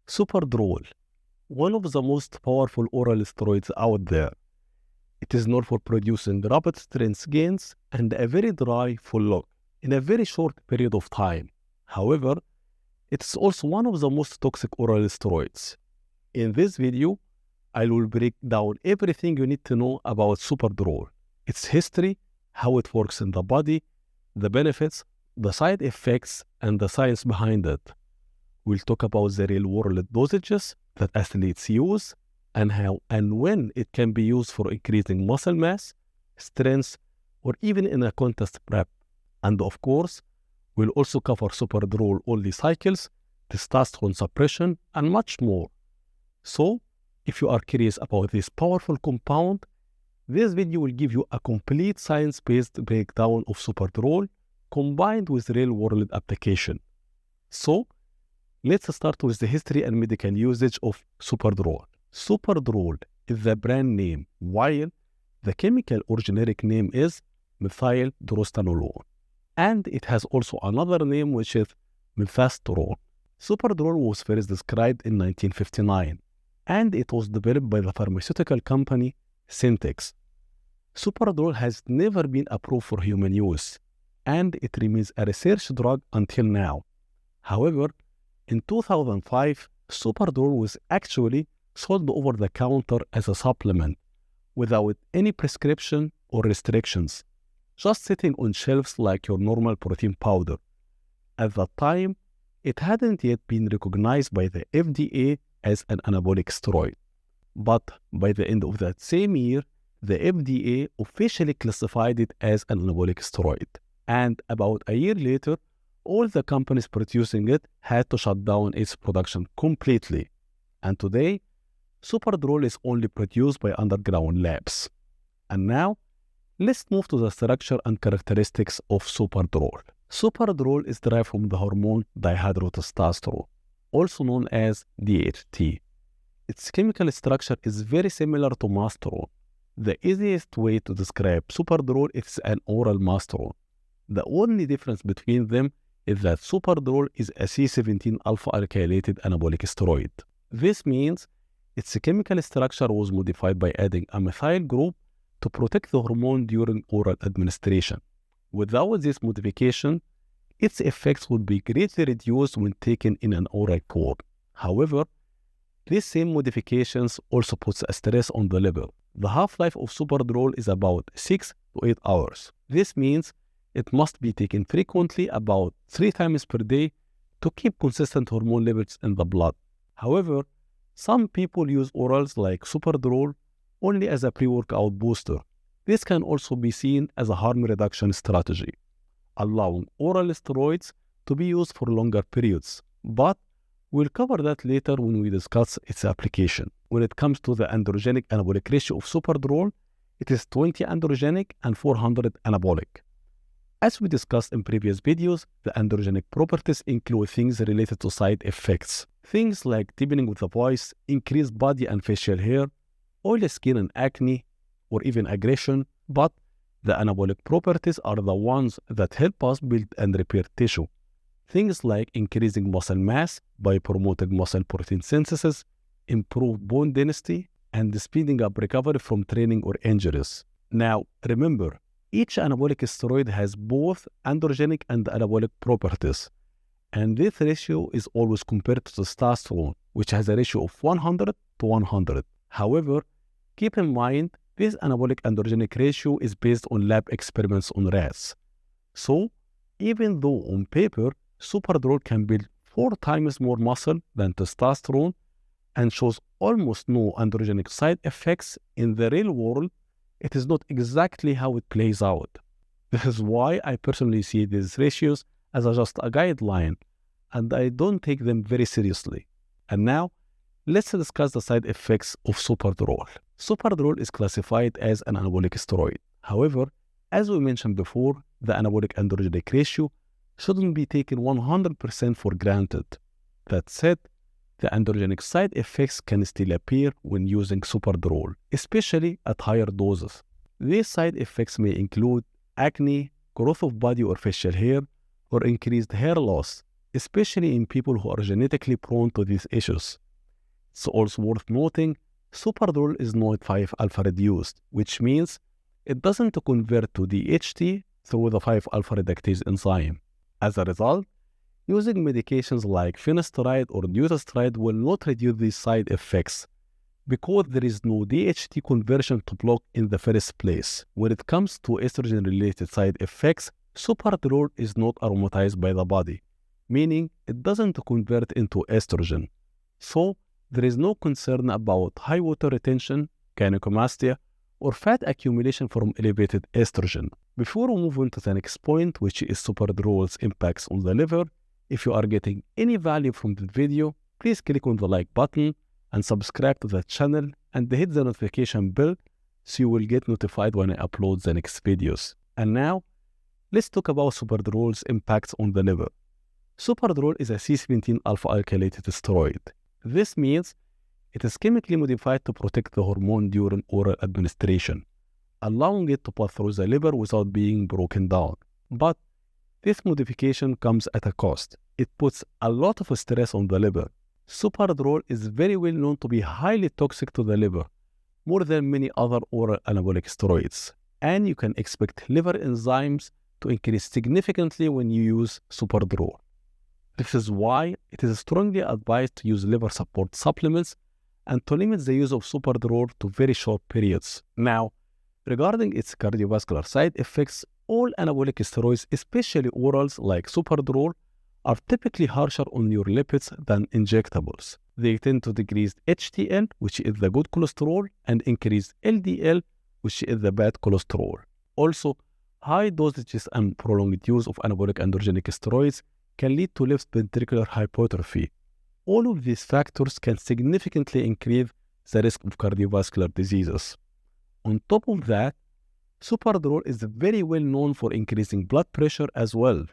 Superdrol, one of the most powerful oral steroids out there. It is known for producing rapid strength gains and a very dry full look in a very short period of time. However, it is also one of the most toxic oral steroids. In this video, I will break down everything you need to know about Superdrol, its history, how it works in the body, the benefits, the side effects, and the science behind it. We'll talk about the real-world dosages that athletes use and how and when it can be used for increasing muscle mass, strength, or even in a contest prep. And of course, we'll also cover Superdrol-only cycles, testosterone suppression, and much more. So, if you are curious about this powerful compound, this video will give you a complete science-based breakdown of Superdrol combined with real-world application. So, let's start with the history and medical usage of Superdrol. Superdrol is the brand name, while the chemical or generic name is Methyldrostanolone. And it has also another name, which is Methyldrostanolone. Superdrol was first described in 1959, and it was developed by the pharmaceutical company Syntex. Superdrol has never been approved for human use, and it remains a research drug until now. However, in 2005, Superdrol was actually sold over the counter as a supplement without any prescription or restrictions, just sitting on shelves like your normal protein powder. At that time, it hadn't yet been recognized by the FDA as an anabolic steroid. But by the end of that same year, the FDA officially classified it as an anabolic steroid. And about a year later, all the companies producing it had to shut down its production completely. And today, Superdrol is only produced by underground labs. And now, let's move to the structure and characteristics of Superdrol. Superdrol is derived from the hormone dihydrotestosterone, also known as DHT. Its chemical structure is very similar to masterone. The easiest way to describe Superdrol is an oral masterone. The only difference between them is that Superdrol is a C17 alpha-alkylated anabolic steroid. This means its chemical structure was modified by adding a methyl group to protect the hormone during oral administration. Without this modification, its effects would be greatly reduced when taken in an oral form. However, these same modifications also puts a stress on the liver. The half-life of Superdrol is about 6 to 8 hours. This means it must be taken frequently, about 3 times per day, to keep consistent hormone levels in the blood. However, some people use orals like Superdrol only as a pre-workout booster. This can also be seen as a harm reduction strategy, allowing oral steroids to be used for longer periods. But we'll cover that later when we discuss its application. When it comes to the androgenic anabolic ratio of Superdrol, it is 20 androgenic and 400 anabolic. As we discussed in previous videos, the androgenic properties include things related to side effects. Things like deepening of the voice, increased body and facial hair, oily skin and acne, or even aggression. But the anabolic properties are the ones that help us build and repair tissue. Things like increasing muscle mass by promoting muscle protein synthesis, improve bone density, and speeding up recovery from training or injuries. Now, remember, each anabolic steroid has both androgenic and anabolic properties, and this ratio is always compared to testosterone, which has a ratio of 100 to 100. However, keep in mind, this anabolic androgenic ratio is based on lab experiments on rats. So, even though on paper, Superdrol can build 4 times more muscle than testosterone and shows almost no androgenic side effects, in the real world, it is not exactly how it plays out. This is why I personally see these ratios as just a guideline, and I don't take them very seriously. And now, let's discuss the side effects of Superdrol. Superdrol is classified as an anabolic steroid. However, as we mentioned before, the anabolic androgenic ratio shouldn't be taken 100% for granted. That said, the androgenic side effects can still appear when using Superdrol, especially at higher doses. These side effects may include acne, growth of body or facial hair, or increased hair loss, especially in people who are genetically prone to these issues. It's also worth noting, Superdrol is not 5-alpha reduced, which means it doesn't convert to DHT through the 5-alpha reductase enzyme. As a result, using medications like finasteride or dutasteride will not reduce these side effects because there is no DHT conversion to block in the first place. When it comes to estrogen-related side effects, Superdrol is not aromatized by the body, meaning it doesn't convert into estrogen. So, there is no concern about high water retention, gynecomastia, or fat accumulation from elevated estrogen. Before we move on to the next point, which is Superdrol's impacts on the liver, if you are getting any value from this video, please click on the like button and subscribe to the channel and hit the notification bell so you will get notified when I upload the next videos. And now, let's talk about Superdrol's impacts on the liver. Superdrol is a C17 alpha alkylated steroid. This means it is chemically modified to protect the hormone during oral administration, allowing it to pass through the liver without being broken down. But this modification comes at a cost. It puts a lot of stress on the liver. Superdrol is very well known to be highly toxic to the liver, more than many other oral anabolic steroids, and you can expect liver enzymes to increase significantly when you use Superdrol. This is why it is strongly advised to use liver support supplements and to limit the use of Superdrol to very short periods. Now, regarding its cardiovascular side effects, all anabolic steroids, especially orals like Superdrol, are typically harsher on your lipids than injectables. They tend to decrease HDL, which is the good cholesterol, and increase LDL, which is the bad cholesterol. Also, high dosages and prolonged use of anabolic androgenic steroids can lead to left ventricular hypertrophy. All of these factors can significantly increase the risk of cardiovascular diseases. On top of that, Superdrol is very well known for increasing blood pressure as well.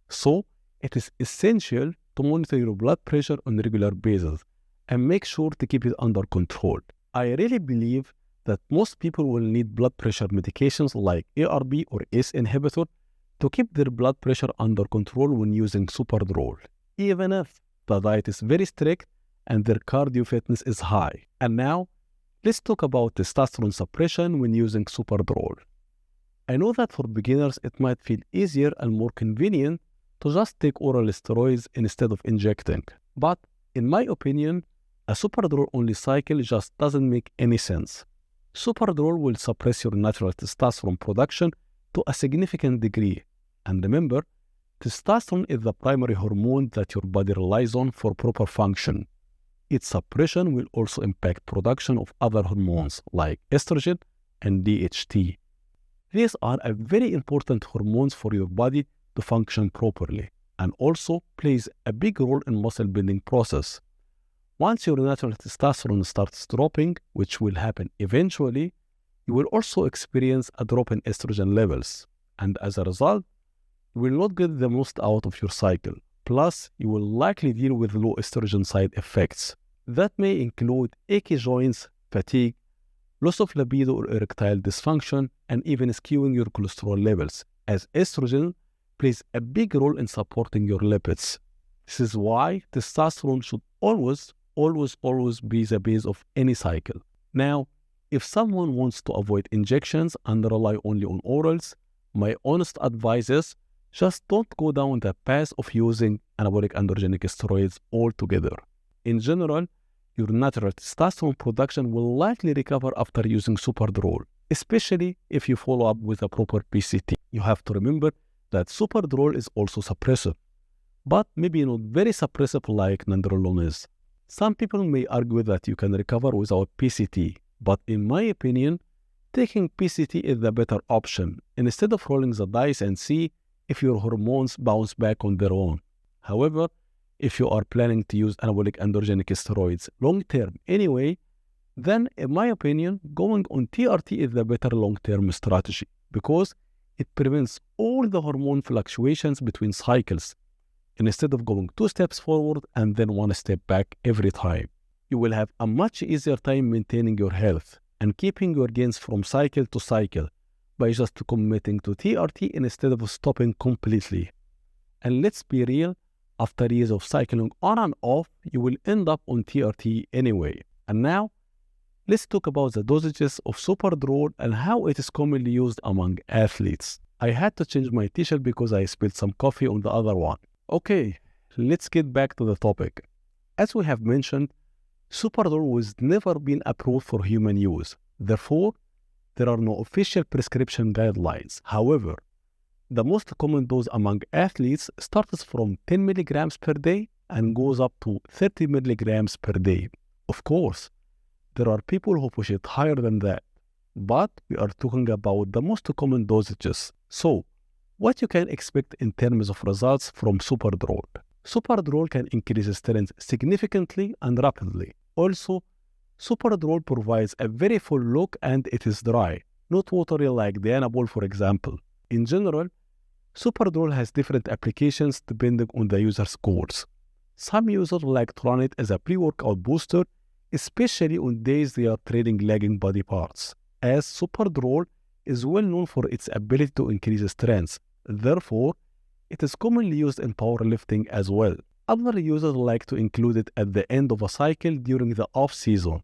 So, it is essential to monitor your blood pressure on a regular basis and make sure to keep it under control. I really believe that most people will need blood pressure medications like ARB or ACE inhibitor to keep their blood pressure under control when using Superdrol, even if the diet is very strict and their cardio fitness is high. And now, let's talk about testosterone suppression when using Superdrol. I know that for beginners it might feel easier and more convenient to just take oral steroids instead of injecting. But in my opinion, a Superdrol-only cycle just doesn't make any sense. Superdrol will suppress your natural testosterone production to a significant degree. And remember, testosterone is the primary hormone that your body relies on for proper function. Its suppression will also impact production of other hormones like estrogen and DHT. These are very important hormones for your body to function properly and also plays a big role in muscle building process. Once your natural testosterone starts dropping, which will happen eventually, you will also experience a drop in estrogen levels, and as a result, you will not get the most out of your cycle. Plus, you will likely deal with low estrogen side effects. That may include achy joints, fatigue, loss of libido or erectile dysfunction, and even skewing your cholesterol levels, as estrogen plays a big role in supporting your lipids. This is why testosterone should always be the base of any cycle. Now, if someone wants to avoid injections and rely only on orals, my honest advice is just don't go down the path of using anabolic androgenic steroids altogether. In general, your natural testosterone production will likely recover after using Superdrol, especially if you follow up with a proper PCT. You have to remember that Superdrol is also suppressive, but maybe not very suppressive like nandrolone is. Some people may argue that you can recover without PCT, but in my opinion, taking PCT is the better option instead of rolling the dice and see if your hormones bounce back on their own. However, if you are planning to use anabolic androgenic steroids long-term anyway, then in my opinion, going on TRT is the better long-term strategy because it prevents all the hormone fluctuations between cycles instead of going 2 steps forward and then 1 step back every time. You will have a much easier time maintaining your health and keeping your gains from cycle to cycle by just committing to TRT instead of stopping completely. And let's be real, After years of cycling on and off, you will end up on TRT anyway. And now, let's talk about the dosages of Superdrol and how it is commonly used among athletes. I had to change my t-shirt because I spilled some coffee on the other one. Okay, let's get back to the topic. As we have mentioned, Superdrol was never been approved for human use. Therefore, there are no official prescription guidelines. However, the most common dose among athletes starts from 10 milligrams per day and goes up to 30 milligrams per day. Of course, there are people who push it higher than that, but we are talking about the most common dosages. So, what you can expect in terms of results from Superdrol? Superdrol can increase strength significantly and rapidly. Also, Superdrol provides a very full look and it is dry, not watery like the anabolic, for example. In general, Superdrol has different applications depending on the user's goals. Some users like to run it as a pre-workout booster, especially on days they are training lagging body parts, as Superdrol is well known for its ability to increase strength. Therefore, it is commonly used in powerlifting as well. Other users like to include it at the end of a cycle during the off-season.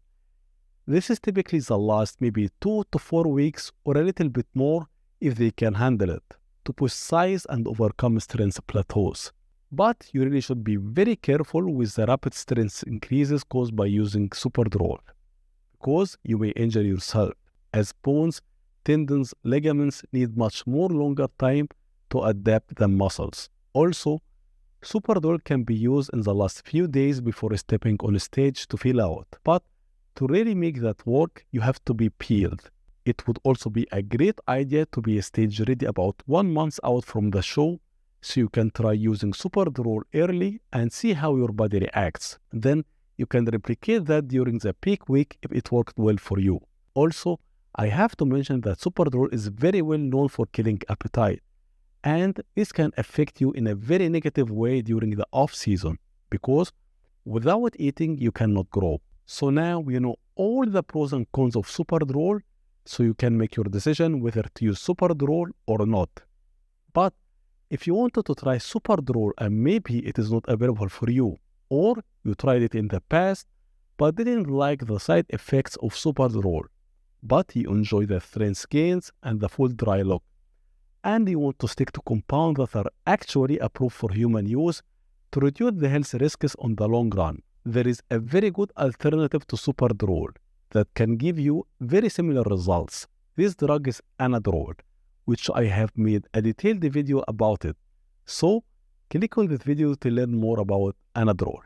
This is typically the last maybe 2 to 4 weeks or a little bit more if they can handle it, to push size and overcome strength plateaus. But you really should be very careful with the rapid strength increases caused by using Superdrol, because you may injure yourself, as bones, tendons, ligaments need much more longer time to adapt than muscles. Also, Superdrol can be used in the last few days before stepping on stage to feel out. But to really make that work, you have to be peeled. It would also be a great idea to be stage ready about 1 month out from the show, so you can try using Superdrol early and see how your body reacts. Then you can replicate that during the peak week if it worked well for you. Also, I have to mention that Superdrol is very well known for killing appetite, and this can affect you in a very negative way during the off-season, because without eating you cannot grow. So now you know all the pros and cons of Superdrol, so you can make your decision whether to use Superdrol or not. But if you wanted to try Superdrol and maybe it is not available for you, or you tried it in the past but didn't like the side effects of Superdrol, but you enjoy the strength gains and the full dry look, and you want to stick to compounds that are actually approved for human use to reduce the health risks on the long run, there is a very good alternative to Superdrol that can give you very similar results. This drug is anadrol, which I have made a detailed video about it. So, click on this video to learn more about anadrol.